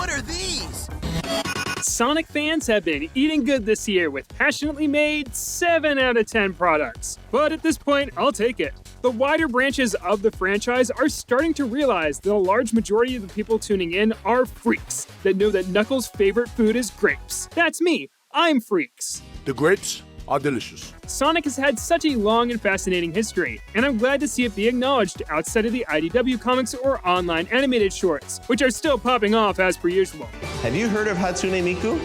What are these? Sonic fans have been eating good this year with passionately made 7 out of 10 products. But at this point, I'll take it. The wider branches of the franchise are starting to realize that a large majority of the people tuning in are freaks that know that Knuckles' favorite food is grapes. That's me. I'm Freaks. The grapes are delicious. Sonic has had such a long and fascinating history, and I'm glad to see it be acknowledged outside of the IDW comics or online animated shorts, which are still popping off as per usual. Have you heard of Hatsune Miku?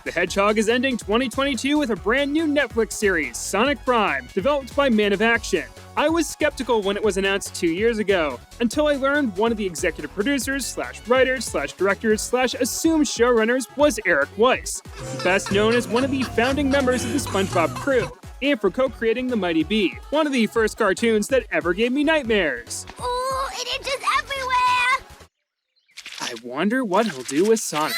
The Hedgehog is ending 2022 with a brand new Netflix series, Sonic Prime, developed by Man of Action. I was skeptical when it was announced 2 years ago, until I learned one of the executive producers, /writers, /directors, /assumed showrunners was Eric Weise, best known as one of the founding members of the SpongeBob crew, and for co-creating The Mighty Bee, one of the first cartoons that ever gave me nightmares. Ooh, it itches everywhere! I wonder what he'll do with Sonic.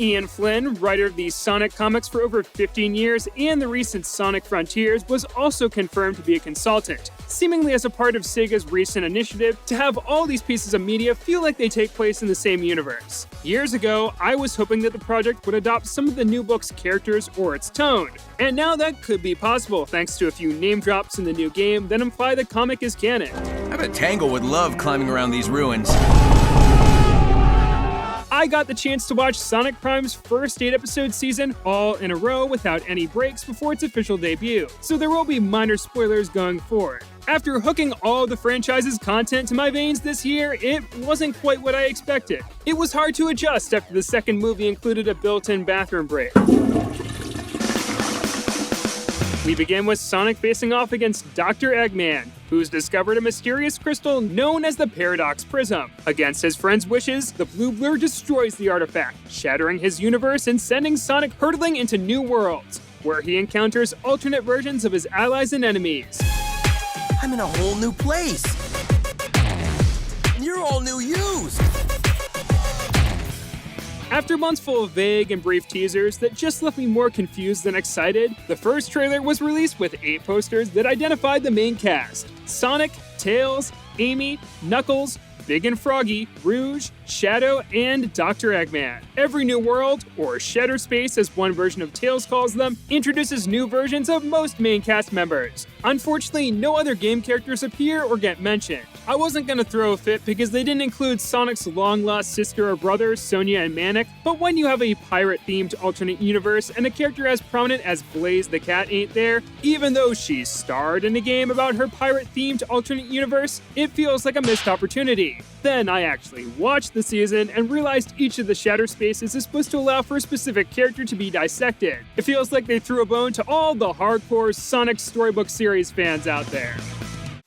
Ian Flynn, writer of the Sonic comics for over 15 years and the recent Sonic Frontiers, was also confirmed to be a consultant, seemingly as a part of Sega's recent initiative to have all these pieces of media feel like they take place in the same universe. Years ago, I was hoping that the project would adopt some of the new book's characters or its tone, and now that could be possible thanks to a few name drops in the new game that imply the comic is canon. I bet Tangle would love climbing around these ruins. I got the chance to watch Sonic Prime's first 8-episode season all in a row without any breaks before its official debut, so there will be minor spoilers going forward. After hooking all the franchise's content to my veins this year, it wasn't quite what I expected. It was hard to adjust after the second movie included a built-in bathroom break. We begin with Sonic facing off against Dr. Eggman, who's discovered a mysterious crystal known as the Paradox Prism. Against his friend's wishes, the blue blur destroys the artifact, shattering his universe and sending Sonic hurtling into new worlds, where he encounters alternate versions of his allies and enemies. I'm in a whole new place. You're all new yous. After months full of vague and brief teasers that just left me more confused than excited, the first trailer was released with 8 posters that identified the main cast: Sonic, Tails, Amy, Knuckles, Big and Froggy, Rouge, Shadow, and Dr. Eggman. Every new world, or Shadow Space as one version of Tails calls them, introduces new versions of most main cast members. Unfortunately, no other game characters appear or get mentioned. I wasn't gonna throw a fit because they didn't include Sonic's long-lost sister or brother, Sonia and Manic, but when you have a pirate-themed alternate universe and a character as prominent as Blaze the cat ain't there, even though she starred in a game about her pirate-themed alternate universe, it feels like a missed opportunity. Then I actually watched the season and realized each of the shatter spaces is supposed to allow for a specific character to be dissected. It feels like they threw a bone to all the hardcore Sonic Storybook series fans out there.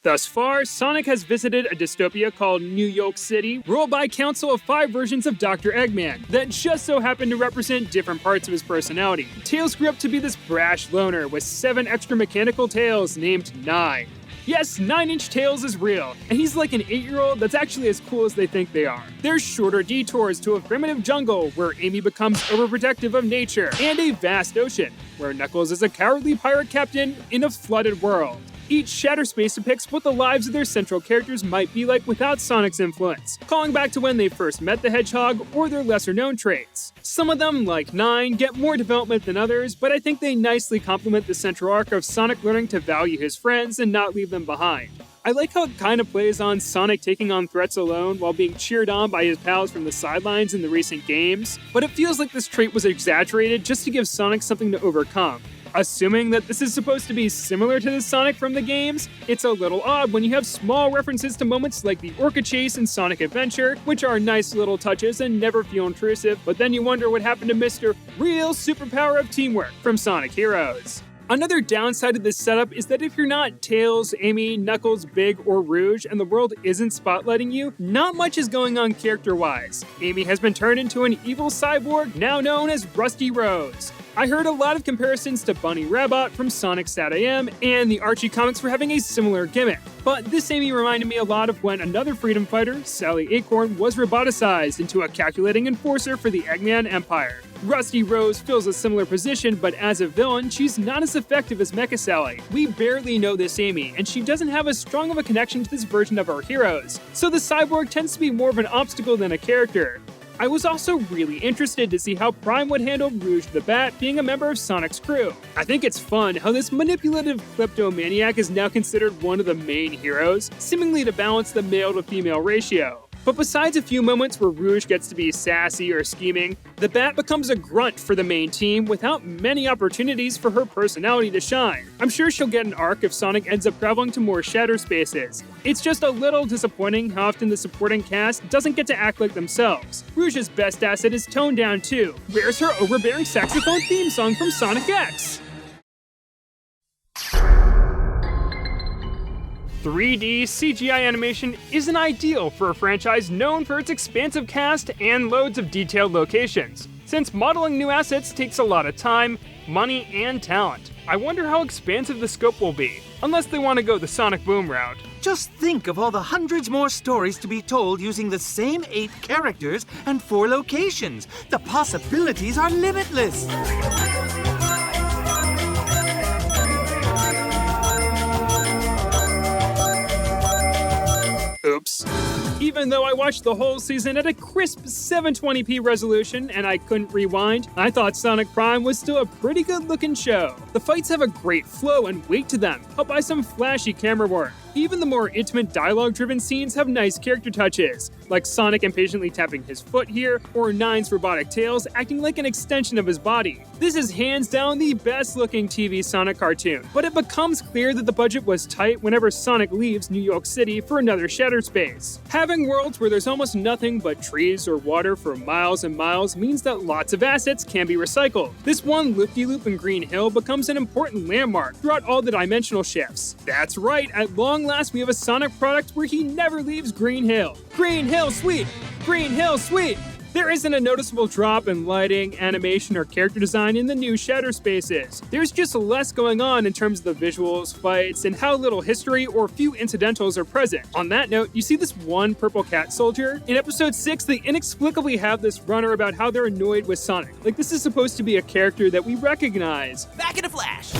Thus far, Sonic has visited a dystopia called New York City, ruled by a council of 5 versions of Dr. Eggman that just so happen to represent different parts of his personality. Tails grew up to be this brash loner with 7 extra mechanical tails named 9. Yes, 9-inch Tails is real, and he's like an 8-year-old that's actually as cool as they think they are. There's shorter detours to a primitive jungle where Amy becomes overprotective of nature, and a vast ocean, where Knuckles is a cowardly pirate captain in a flooded world. Each shatter space depicts what the lives of their central characters might be like without Sonic's influence, calling back to when they first met the Hedgehog or their lesser-known traits. Some of them, like 9, get more development than others, but I think they nicely complement the central arc of Sonic learning to value his friends and not leave them behind. I like how it kind of plays on Sonic taking on threats alone while being cheered on by his pals from the sidelines in the recent games, but it feels like this trait was exaggerated just to give Sonic something to overcome. Assuming that this is supposed to be similar to the Sonic from the games, it's a little odd when you have small references to moments like the Orca Chase in Sonic Adventure, which are nice little touches and never feel intrusive, but then you wonder what happened to Mr. Real Superpower of Teamwork from Sonic Heroes. Another downside of this setup is that if you're not Tails, Amy, Knuckles, Big, or Rouge, and the world isn't spotlighting you, not much is going on character-wise. Amy has been turned into an evil cyborg now known as Rusty Rose. I heard a lot of comparisons to Bunny Rabbit from Sonic Sat.am, and the Archie comics were having a similar gimmick. But this Amy reminded me a lot of when another freedom fighter, Sally Acorn, was roboticized into a calculating enforcer for the Eggman Empire. Rusty Rose fills a similar position, but as a villain, she's not as effective as Mecha Sally. We barely know this Amy, and she doesn't have as strong of a connection to this version of our heroes, so the cyborg tends to be more of an obstacle than a character. I was also really interested to see how Prime would handle Rouge the Bat being a member of Sonic's crew. I think it's fun how this manipulative kleptomaniac is now considered one of the main heroes, seemingly to balance the male to female ratio. But besides a few moments where Rouge gets to be sassy or scheming, the Bat becomes a grunt for the main team without many opportunities for her personality to shine. I'm sure she'll get an arc if Sonic ends up traveling to more shadow spaces. It's just a little disappointing how often the supporting cast doesn't get to act like themselves. Rouge's best asset is toned down too. Where's her overbearing saxophone theme song from Sonic X? 3D CGI animation isn't ideal for a franchise known for its expansive cast and loads of detailed locations, since modeling new assets takes a lot of time, money, and talent. I wonder how expansive the scope will be, unless they want to go the Sonic Boom route. Just think of all the hundreds more stories to be told using the same 8 characters and 4 locations. The possibilities are limitless. Oops. Even though I watched the whole season at a crisp 720p resolution and I couldn't rewind, I thought Sonic Prime was still a pretty good looking show. The fights have a great flow and weight to them, helped by some flashy camera work. Even the more intimate dialogue-driven scenes have nice character touches, like Sonic impatiently tapping his foot here, or Nine's robotic tails acting like an extension of his body. This is hands down the best-looking TV Sonic cartoon, but it becomes clear that the budget was tight whenever Sonic leaves New York City for another shadow space. Having worlds where there's almost nothing but trees or water for miles and miles means that lots of assets can be recycled. This one loop-de-loop in Green Hill becomes an important landmark throughout all the dimensional shifts. That's right, at long last we have a Sonic product where he never leaves Green Hill. Green Hill sweet! Green Hill sweet! There isn't a noticeable drop in lighting, animation, or character design in the new shadow spaces. There's just less going on in terms of the visuals, fights, and how little history or few incidentals are present. On that note, you see this one purple cat soldier? In episode 6, they inexplicably have this runner about how they're annoyed with Sonic. Like this is supposed to be a character that we recognize. Back in a flash.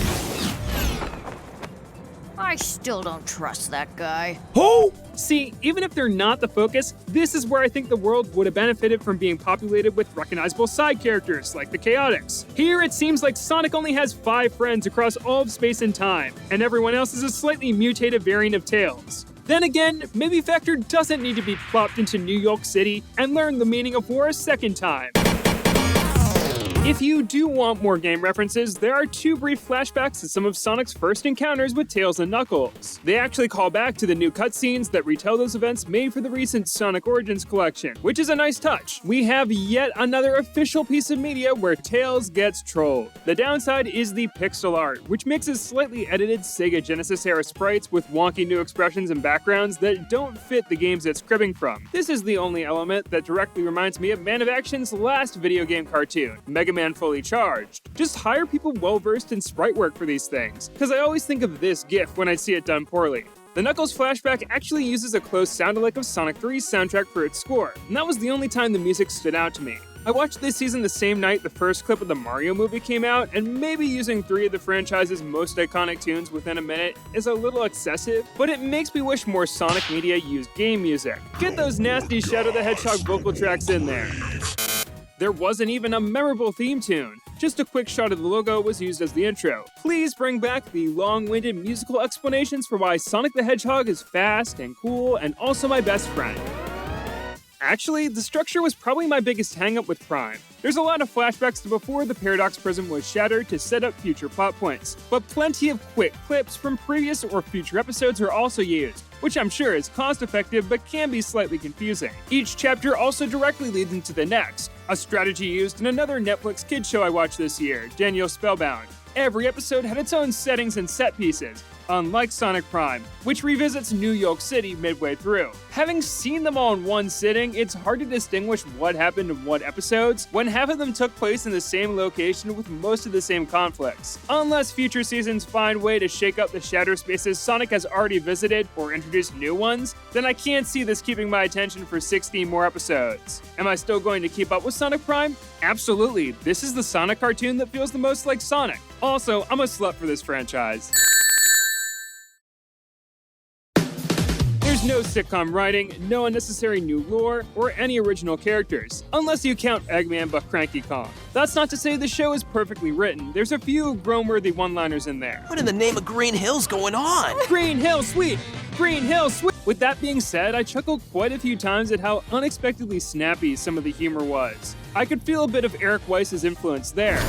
I still don't trust that guy. Who? See, even if they're not the focus, this is where I think the world would have benefited from being populated with recognizable side characters, like the Chaotix. Here, it seems like Sonic only has 5 friends across all of space and time, and everyone else is a slightly mutated variant of Tails. Then again, maybe Vector doesn't need to be plopped into New York City and learn the meaning of war a second time. If you do want more game references, there are 2 brief flashbacks to some of Sonic's first encounters with Tails and Knuckles. They actually call back to the new cutscenes that retell those events made for the recent Sonic Origins collection, which is a nice touch. We have yet another official piece of media where Tails gets trolled. The downside is the pixel art, which mixes slightly edited Sega Genesis-era sprites with wonky new expressions and backgrounds that don't fit the games it's cribbing from. This is the only element that directly reminds me of Man of Action's last video game cartoon, Mega Man Fully Charged. Just hire people well-versed in sprite work for these things, because I always think of this GIF when I see it done poorly. The Knuckles flashback actually uses a close sound-alike of Sonic 3's soundtrack for its score, and that was the only time the music stood out to me. I watched this season the same night the first clip of the Mario movie came out, and maybe using 3 of the franchise's most iconic tunes within a minute is a little excessive, but it makes me wish more Sonic media used game music. Get those nasty Shadow the Hedgehog vocal tracks in there. There wasn't even a memorable theme tune. Just a quick shot of the logo was used as the intro. Please bring back the long-winded musical explanations for why Sonic the Hedgehog is fast and cool and also my best friend. Actually, the structure was probably my biggest hang-up with Prime. There's a lot of flashbacks to before the Paradox Prism was shattered to set up future plot points, but plenty of quick clips from previous or future episodes are also used, which I'm sure is cost-effective but can be slightly confusing. Each chapter also directly leads into the next, a strategy used in another Netflix kids show I watched this year, Daniel Spellbound. Every episode had its own settings and set pieces, unlike Sonic Prime, which revisits New York City midway through. Having seen them all in one sitting, it's hard to distinguish what happened in what episodes when half of them took place in the same location with most of the same conflicts. Unless future seasons find a way to shake up the shadow spaces Sonic has already visited or introduce new ones, then I can't see this keeping my attention for 16 more episodes. Am I still going to keep up with Sonic Prime? Absolutely. This is the Sonic cartoon that feels the most like Sonic. Also, I'm a slut for this franchise. There's There's no sitcom writing, no unnecessary new lore, or any original characters, unless you count Eggman but Cranky Kong. That's not to say the show is perfectly written. There's a few grown-worthy one-liners in there. What in the name of Green Hill's going on? Green Hill Sweet! Green Hill Sweet! With that being said, I chuckled quite a few times at how unexpectedly snappy some of the humor was. I could feel a bit of Eric Weise's influence there.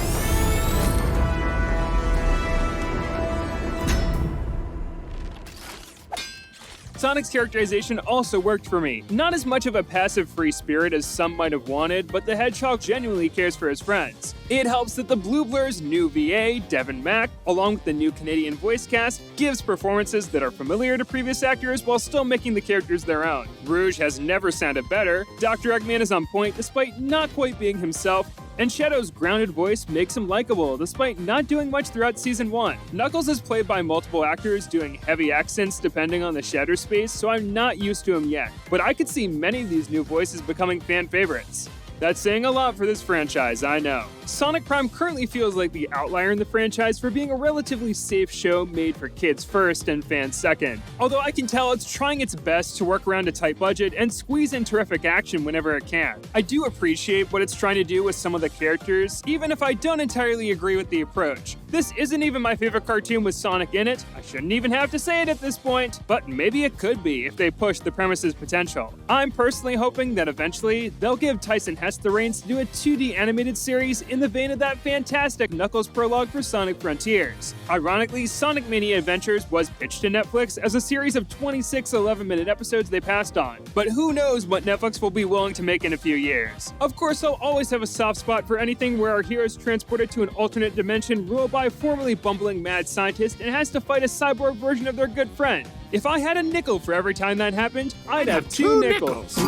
Sonic's characterization also worked for me. Not as much of a passive free spirit as some might have wanted, but the Hedgehog genuinely cares for his friends. It helps that the Blue Blur's new VA, Devin Mack, along with the new Canadian voice cast, gives performances that are familiar to previous actors while still making the characters their own. Rouge has never sounded better, Dr. Eggman is on point despite not quite being himself, and Shadow's grounded voice makes him likable despite not doing much throughout Season 1. Knuckles is played by multiple actors doing heavy accents depending on the Shadow space, so I'm not used to him yet, but I could see many of these new voices becoming fan favorites. That's saying a lot for this franchise, I know. Sonic Prime currently feels like the outlier in the franchise for being a relatively safe show made for kids first and fans second. Although I can tell it's trying its best to work around a tight budget and squeeze in terrific action whenever it can. I do appreciate what it's trying to do with some of the characters, even if I don't entirely agree with the approach. This isn't even my favorite cartoon with Sonic in it. I shouldn't even have to say it at this point, but maybe it could be if they push the premise's potential. I'm personally hoping that eventually they'll give Tyson Hess the reins to do a 2D animated series in the vein of that fantastic Knuckles prologue for Sonic Frontiers. Ironically, Sonic Mania Adventures was pitched to Netflix as a series of 26 11-minute episodes they passed on, but who knows what Netflix will be willing to make in a few years. Of course, I'll always have a soft spot for anything where our hero is transported to an alternate dimension ruled by a formerly bumbling mad scientist and has to fight a cyborg version of their good friend. If I had a nickel for every time that happened, I'd have two nickels.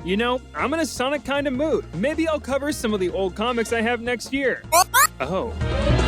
You know, I'm in a Sonic kind of mood. Maybe I'll cover some of the old comics I have next year. Oh.